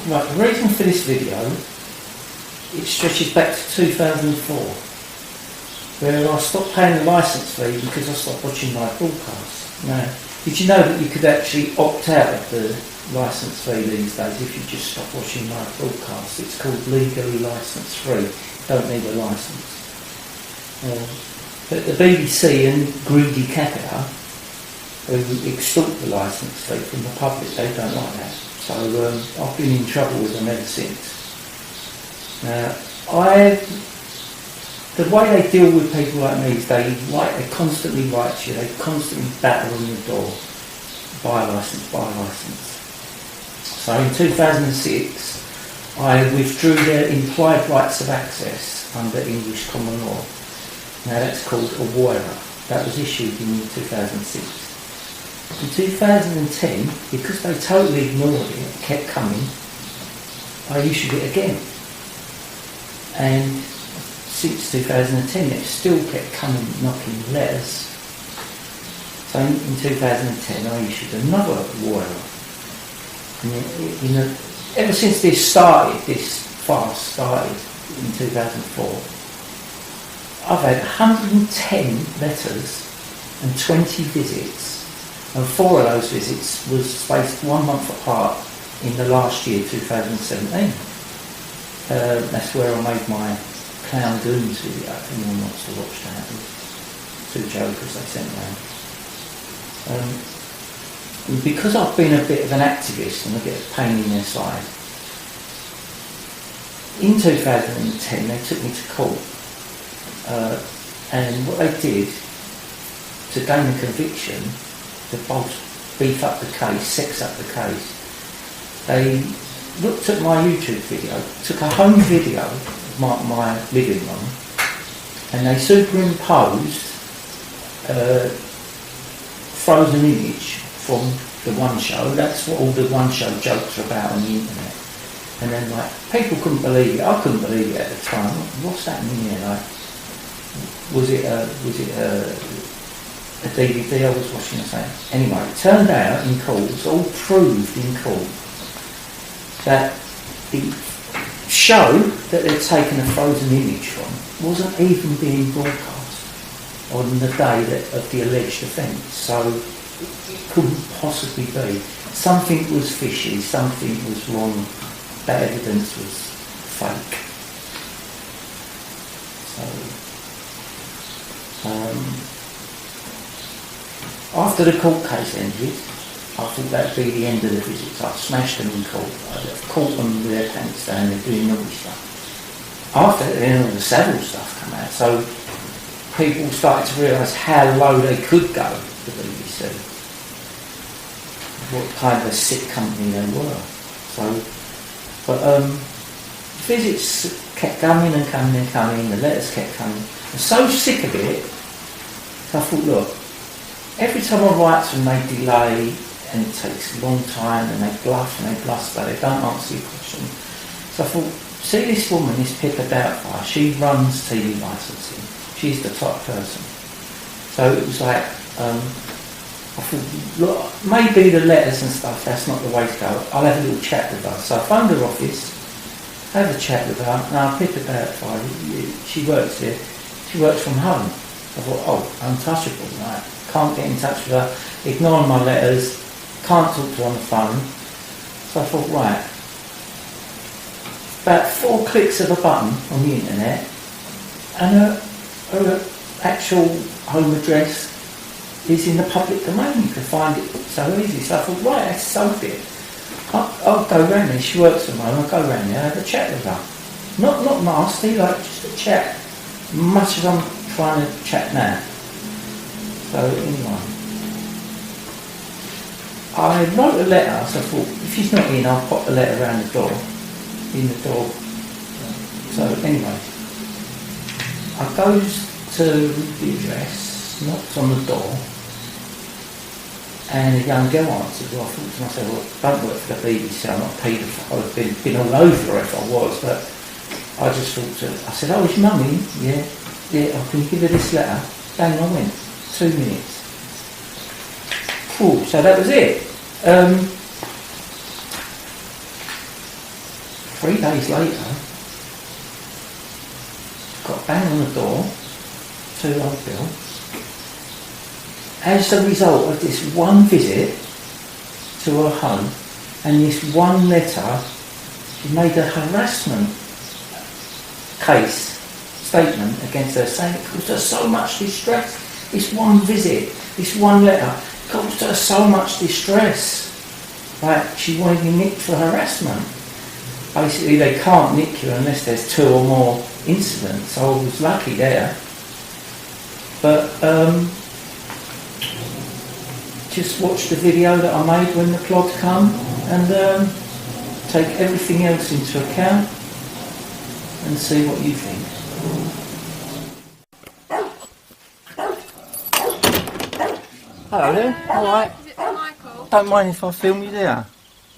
Right, the reason for this video, it stretches back to 2004, where I stopped paying the licence fee because I stopped watching my broadcasts. Now, did you know that you could actually opt out of the licence fee these days if you just stop watching live broadcasts? It's called legally licence free. You don't need a licence. But the BBC and greedy capita, who extort the licence fee from the public, they don't like that. So I've been in trouble with them ever since. The way they deal with people like me is they constantly write to you, they constantly batter on your door, buy a licence, buy a licence. So in 2006, I withdrew their implied rights of access under English common law. Now that's called a WOIRA. That was issued in 2006. In 2010, because they totally ignored it, it kept coming, I issued it again. And since 2010, it still kept coming, knocking letters. So in 2010, I issued another WOIRA. And ever since this farce started in 2004, I've had 110 letters and 20 visits, and 4 of those visits was spaced 1 month apart in the last year, 2017. That's where I made my Clown Goons video. If anyone wants to watch that, with 2 jokers they sent around. Because I've been a bit of an activist and a bit of pain in their side, in 2010 they took me to court, and what they did to gain a conviction, to beef up the case, sex up the case, they looked at my YouTube video, took a home video of my living room, and they superimposed a frozen image from the One Show. That's what all the One Show jokes are about on the internet. And then people couldn't believe it. I couldn't believe it at the time. What's happening here? Was it a DVD I was watching or something? Anyway, it turned out in court, it was all proved in court, that the show that they'd taken a frozen image from wasn't even being broadcast on the day of the alleged offence. So it couldn't possibly be. Something was fishy, something was wrong, that evidence was fake. After the court case ended, I thought that'd be the end of the visits. I'd smashed them in court. I'd have caught them with their pants down, they're doing naughty stuff. After then all the Savile stuff came out, so people started to realise how low they could go, the BBC. What kind of a sick company they were. Visits kept coming and coming and coming, the letters kept coming. I was so sick of it, so I thought, look, every time I write to them they delay, and it takes a long time, and they bluff and they bluster, they don't answer your question. So I thought, see this woman, this Pippa Doubtfire, she runs TV licensing. She's the top person. So it was like, I thought, look, maybe the letters and stuff, that's not the way to go. I'll have a little chat with her. So I phoned her office, had a chat with her. Now, Pippa Doubtfire, she works here. She works from home. I thought, untouchable, right? Can't get in touch with her, ignoring my letters, can't talk to her on the phone. So I thought, right, about 4 clicks of a button on the internet, and her actual home address is in the public domain. You can find it so easy. So I thought, right, that's solved it. I'll go round there. She works from home. I'll go round there, have a chat with her. Not nasty, like just a chat. Much as I'm trying to chat now. So anyway, I wrote a letter. So I thought, if she's not in, I'll pop the letter around the door. In the door. So anyway, I goes to the address, knocks on the door, and a young girl answered. Well, I thought to myself, well, I don't work for the BBC, I'm not a paedophile. I've been all over her if I was, but I just thought to her, I said, oh, is Mum in? Yeah, can you give her this letter? Bang, I went. 2 minutes. Cool, so that was it. 3 days later, got a bang on the door, 2 old bill. As a result of this one visit to her home and this one letter, she made a harassment case statement against her, saying it caused her so much distress. This one visit, this one letter, caused her so much distress. Like, she wanted me nicked for harassment. Basically, they can't nick you unless there's 2 or more incidents, so I was lucky there. But, just watch the video that I made when the clod come and take everything else into account and see what you think. Hello there, alright. Is it Michael? Don't mind if I film you there.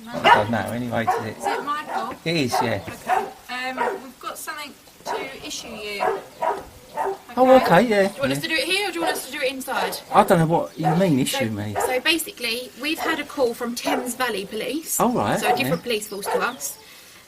No. I don't know anyway, is it? Is it Michael? It is, yeah. Okay. We've got something to issue you. Oh, okay, yeah. Do you want us to do it here or do you want us to do it inside? I don't know what you mean, issue me. So basically, we've had a call from Thames Valley Police. Oh, right. So a different police force to us.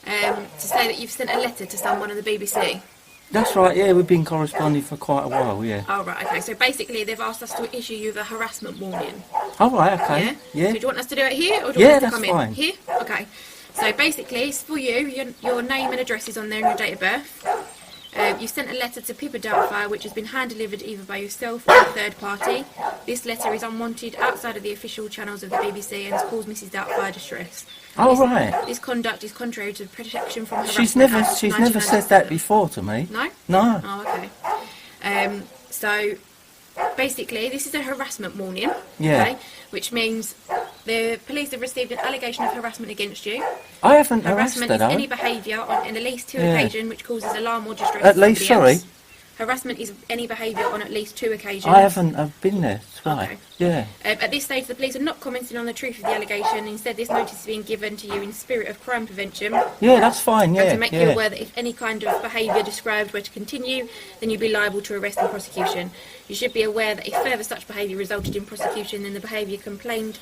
To say that you've sent a letter to someone on the BBC. That's right, yeah, we've been corresponding for quite a while, yeah. Oh, right, okay. So basically, they've asked us to issue you the harassment warning. Oh, right, okay. Yeah? Yeah. So do you want us to do it here or do you want us to come fine. in? Here? Okay. So basically, it's for you. Your name and address is on there and your date of birth. You sent a letter to Pippa Doubtfire, which has been hand-delivered either by yourself or a third party. This letter is unwanted outside of the official channels of the BBC and has caused Mrs Doubtfire distress. Oh, right. This conduct is contrary to the Protection from Harassment She's never Act said that 1997. before to me. No? No. Oh, okay. So, basically, this is a harassment warning. Yeah. Okay, which means the police have received an allegation of harassment against you. I haven't harassed Harassment her, is though. any behaviour on at least 2 Yeah. occasions which causes alarm or distress. At to least, somebody sorry. else. Harassment is any behaviour on at least 2 occasions. I haven't been there twice. Okay. Yeah. At this stage, the police are not commenting on the truth of the allegation. Instead, this notice is being given to you in spirit of crime prevention. Yeah, that's fine, yeah. And to make you yeah. aware that if any kind of behaviour described were to continue, then you'd be liable to arrest and prosecution. You should be aware that if further such behaviour resulted in prosecution, then the behaviour complained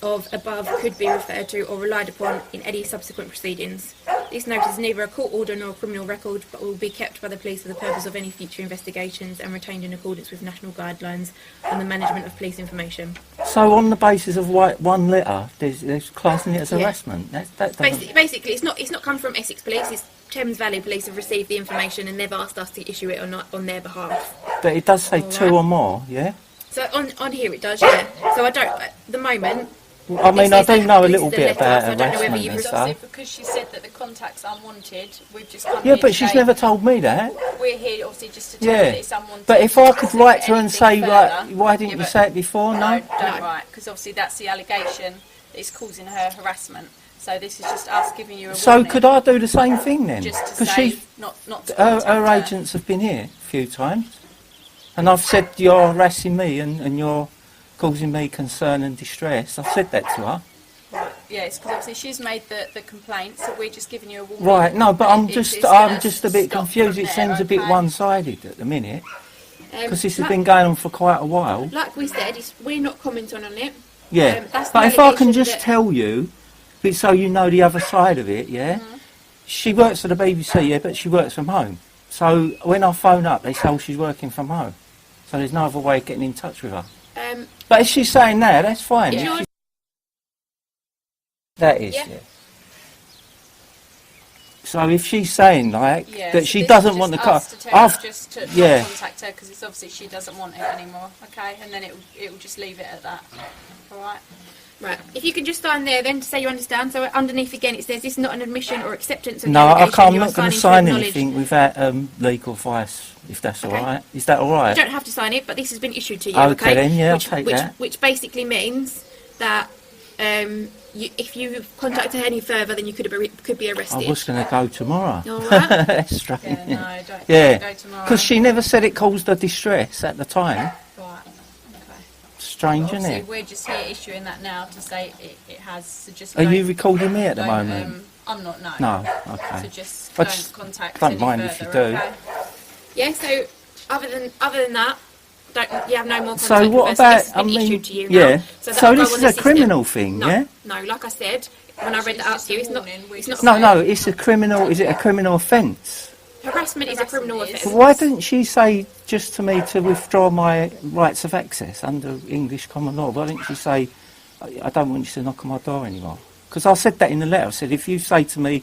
of above could be referred to or relied upon in any subsequent proceedings. This notice is neither a court order nor a criminal record, but will be kept by the police for the purpose of any future investigations and retained in accordance with national guidelines on the management of police information. So on the basis of one letter, there's classing it as harassment? That doesn't... Basically, it's not come from Essex Police, it's Thames Valley Police have received the information and they've asked us to issue it on their behalf. But it does say All 2 right. or more, yeah? So on here it does, yeah. So I don't, at the moment... I mean, I do know a this little is a bit letter, about so I don't know whether harassment you've and received stuff. Because she said that the contact's unwanted, we've just come Yeah, here but to she's say never told me that. we're here obviously just to tell you Yeah. that it's unwanted. But if I Not could to write to her anything and say, further. like, why didn't Yeah, you but say it before? No? don't write, because obviously that's the allegation that is causing her harassment. So this is just us giving you a So warning. could I do the same thing then? Just to Because say, not to her contact agents have been here a few times. And I've said, you're harassing me and you're causing me concern and distress. I've said that to her. Right. Yeah, it's because obviously she's made the complaint, so we're just giving you a warning. Right, no, but I'm just It's gonna a bit stop confused. from It there, seems a bit okay? one-sided at the minute. Because this has like- been going on for quite a while. Like we said, we're not commenting on it. Yeah, That's the but if I can allegation just that- tell you, so you know the other side of it, yeah? She works for the BBC, yeah, but she works from home. So when I phone up, they say, oh, she's working from home. So there's no other way of getting in touch with her. But if she's saying that, that's fine. Is If yours- she's- That is, Yeah. yeah. So if she's saying, like, Yeah, that so she this doesn't is want the just car... us to tell you just to yeah. not contact her, because it's obviously she doesn't want it anymore, okay? And then it will just leave it at that, alright? Right. If you can just sign there then to say you understand. So underneath again it says this is not an admission or acceptance of No, the I allegation. can't, I'm You are not going to signing sign acknowledge. anything without legal advice, if that's Okay. alright. Is that You alright? don't have to sign it, but this has been issued to you. Okay then, yeah, I'll take which, that. Which basically means that if you contact her any further, then you could be arrested. I was going to go tomorrow. All right. That's strange. Yeah, no, don't Yeah, go tomorrow. because she never said it caused her distress at the time. Right, okay. Strange, isn't Obviously, it? we're just here issuing that now to say it has, so just Are don't- you recording me at the don't, moment? I'm not, no. No, So okay. just But don't contact don't any mind further, if you do. okay? Yeah. So other than that, You have no more contact So what with her. about, This has been issued to you yeah, now. so that'll this go is on a the criminal system. thing, No, yeah? no, like I said, when I read that out to you, it's not No, it's a criminal, is it a criminal offence? harassment is a criminal offence. But why didn't she say just to me to withdraw my rights of access under English common law? Why didn't she say, I don't want you to knock on my door anymore? Because I said that in the letter. I said, if you say to me,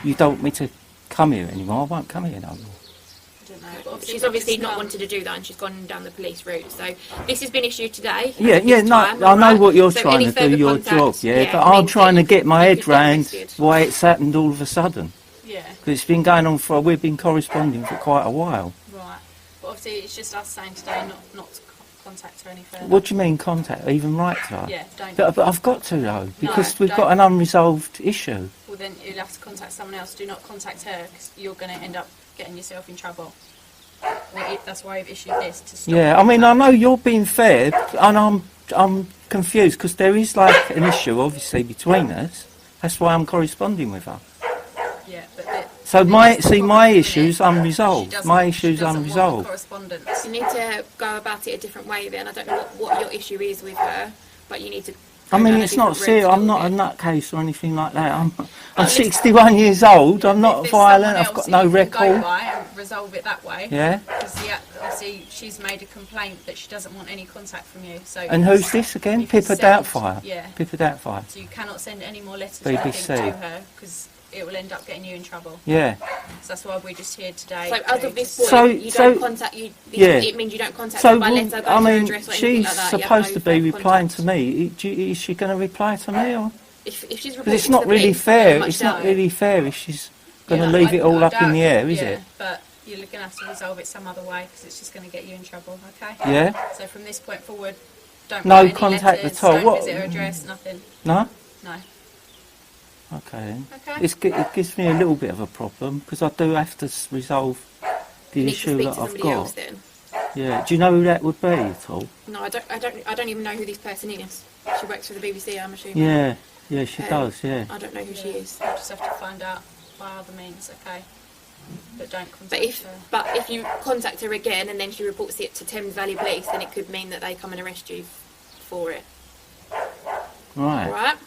you don't want me to come here anymore, I won't come here no more. She's obviously not wanted to do that, and she's gone down the police route. So this has been issued today. Yeah, I know what you're trying to do, your job, yeah, but I'm trying to get my head round why it's happened all of a sudden. Yeah. Because it's been going on we've been corresponding for quite a while. Right. But obviously it's just us saying today not to contact her any further. What do you mean contact? Even write to her? Yeah, don't. But I've got to though, because we've don't. got an unresolved issue. Well, then you'll have to contact someone else. Do not contact her, because you're going to end up getting yourself in trouble. That's why I've issued this, to stop. Yeah, I mean, I know you're being fair, and I'm confused, because there is like an issue, obviously, between us. That's why I'm corresponding with her. Yeah, but So my issue's unresolved. My issue's she doesn't want the unresolved. correspondence. You need to go about it a different way then. I don't know what your issue is with her, but you need to... I mean, it's not serious. I'm not a nutcase or anything like that. I'm 61 years old. I'm not violent. I've got no record. Go by and resolve it that way. Yeah. Because obviously she's made a complaint that she doesn't want any contact from you. So And who's this again? Pippa Doubtfire. Yeah. Pippa Doubtfire. So you cannot send any more letters BBC. or anything to her, because it will end up getting you in trouble. Yeah. So that's why we're just here today. So as of this point, you So- don't contact you. Yeah. It means you don't contact So, her by letter, go I to her mean, address or anything she's like that. You have supposed no to be further replying contact. to me. Is she going to reply to me? Or? If she's Because reporting it's to not the really police, fair. very much It's not so. really fair if she's going to Yeah, leave it all I up in the doubt- air, is yeah, it? But you're going to have to resolve it some other way, because it's just going to get you in trouble, okay? Yeah. So from this point forward, don't No write any contact letters, at all. Don't What- visit her address, nothing. No? No. Okay then. Okay. It gives me a little bit of a problem, because I do have to resolve the You need to issue speak that to I've somebody else got. then. Yeah. Do you know who that would be at all? No, I don't even know who this person is. She works for the BBC, I'm assuming. Yeah. Yeah, she does, yeah. I don't know who she is. You just have to find out by other means, okay? But don't contact her. But if you contact her again and then she reports it to Thames Valley Police, then it could mean that they come and arrest you for it. Right. Alright?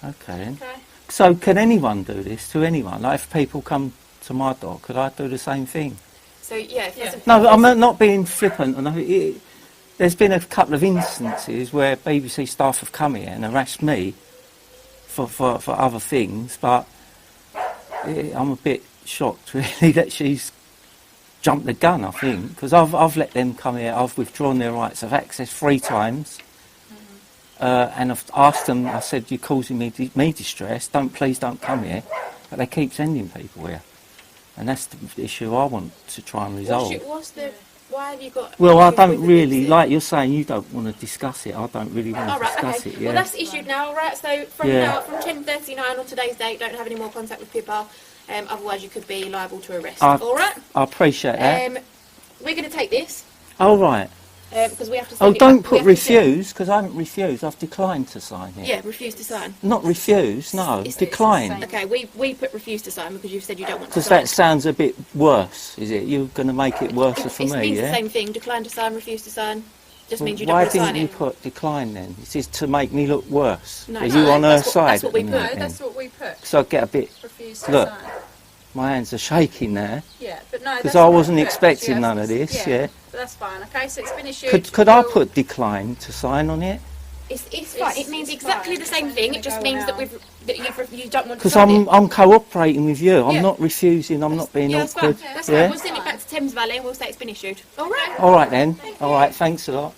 Okay then. Okay. So can anyone do this to anyone? Like if people come to my door, could I do the same thing? So, yeah. No, I'm not being flippant. There's been a couple of instances where BBC staff have come here and harassed me for other things, but I'm a bit shocked really that she's jumped the gun, I think, because I've let them come here. I've withdrawn their rights of access 3 times. And I've asked them, I said, you're causing me distress, please don't come here. But they keep sending people here. And that's the issue I want to try and resolve. Why have you got... Well, I don't really, like you're saying, you don't want to discuss it. I don't really want to discuss it, yeah. Well, that's issued now, alright? So from 10:39 on today's date, don't have any more contact with Pippa. Otherwise, you could be liable to arrest. Alright? I appreciate that. We're going to take this. Oh, right. Because we have to send it don't back. put refuse, because I haven't refused. I've declined to sign it. Yeah, refuse to sign. Not refuse, no. Decline. Okay, we put refuse to sign because you've said you don't want to Because sign. that sounds a bit worse, is it? You're going to make it worse for It me, means yeah? the same thing. Decline to sign, refuse to sign. Just means you don't Why want to sign didn't you it. put decline then? This is to make me look worse. No, Are you on her side? That's what we at the put. minute No, then? that's what we put. So I get a bit... Refuse to Look. sign. My hands are shaking there. Yeah, but no, Because that's I what wasn't we put. expecting Yes, none of this, yeah. But that's fine, okay? So it's been issued. Could I put decline to sign on it? It's fine. It means exactly the same thing. It just means that you don't want to Because sign it. I'm cooperating with you. I'm Yeah. not refusing. I'm not being That's awkward. fine. That's fine. We'll send it back to Thames Valley and we'll say it's been issued. All right. All right then. All right. Thanks a lot.